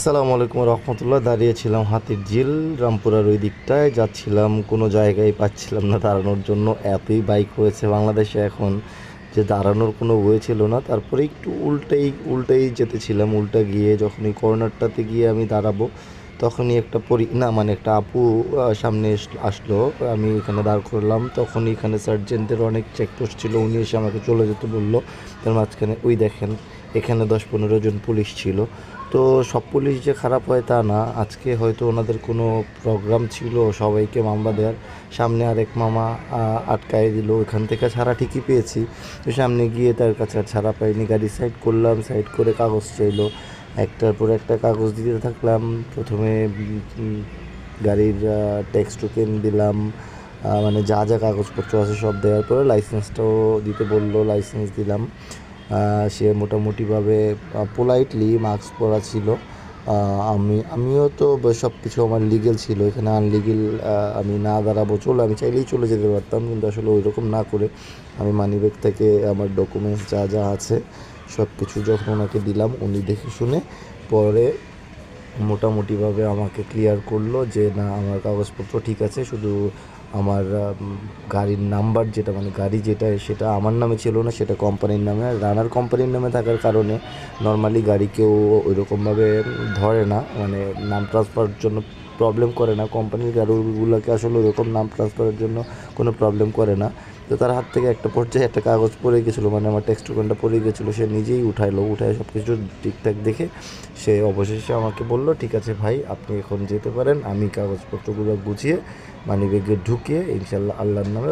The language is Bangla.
আসসালামু আলাইকুম রহমতুল্লাহ। দাঁড়িয়েছিলাম হাতির ঝিল রামপুরার ওই দিকটায় যাচ্ছিলাম, কোনো জায়গায় পাচ্ছিলাম না দাঁড়ানোর জন্য। এতই বাইক হয়েছে বাংলাদেশে এখন যে দাঁড়ানোর কোনো ওয়ে ছিল না। তারপরে একটু উল্টেই যেতেছিলাম। উল্টা গিয়ে যখন এই কর্নারটাতে গিয়ে আমি দাঁড়াবো, তখনই একটা একটা আপু সামনে আসলো। আমি এখানে দাঁড় করলাম, তখনই এখানে সার্জেন্টের অনেক চেকপোস্ট ছিল। উনি এসে আমাকে চলে যেতে বললো। তার মাঝখানে ওই দেখেন, এখানে 10-15 জন পুলিশ ছিল। তো সব পুলিশ যে খারাপ হয় তা না, আজকে হয়তো ওনাদের কোনো প্রোগ্রাম ছিল সবাইকে মামলা দেওয়ার। সামনে আরেক মামা আটকায় দিল, ওইখান থেকে ছাড়া ঠিকই পেয়েছি। তো সামনে গিয়ে তার কাছে আর ছাড়া পাইনি। গাড়ি সাইড করলাম, সাইড করে কাগজ চাইলো। একটার পর একটা কাগজ দিতে থাকলাম। প্রথমে গাড়ির ট্যাক্স টোকেন দিলাম, মানে যা যা কাগজপত্র আছে সব দেওয়ার পরে লাইসেন্সটাও দিতে বললো, লাইসেন্স দিলাম। সে মোটামুটিভাবে পোলাইটলি মাস্ক পরা ছিল। আমিও তো সব কিছু আমার লিগেল ছিল, এখানে আনলিগেল আমি না দাঁড়াবো, আমি চাইলেই চলে যেতে পারতাম, কিন্তু আসলে ওই রকম না করে আমি মানিব্যাগ থেকে আমার ডকুমেন্টস যা যা আছে সব কিছু যখন ওনাকে দিলাম, উনি দেখে শুনে পরে মোটামুটিভাবে আমাকে ক্লিয়ার করলো যে না, আমার কাগজপত্র ঠিক আছে। শুধু আমার গাড়ির নাম্বার যেটা, মানে গাড়ি যেটা, সেটা আমার নামে ছিল না, সেটা কোম্পানির নামে। আর রানার কোম্পানির নামে থাকার কারণে নর্মালি গাড়ি কেউ ওইরকমভাবে ধরে না, মানে নাম ট্রান্সফারের জন্য প্রবলেম করে না। কোম্পানির গাড়িগুলোকে আসলে ওইরকম নাম ট্রান্সফারের জন্য কোনো প্রবলেম করে না। তো তার হাত থেকে একটা পর্যায়ে একটা কাগজ পড়ে গেছিলো, মানে আমার টেক্সট টোকেনটা পড়ে গেছিলো। সে নিজেই উঠায় সব কিছু ঠিকঠাক দেখে সে অবশেষে আমাকে বলল, ঠিক আছে ভাই, আপনি এখন যেতে পারেন। আমি কাগজপত্রগুলো গুছিয়ে মানিব্যাগে ঢুকিয়ে ইনশাল্লাহ আল্লাহর নামে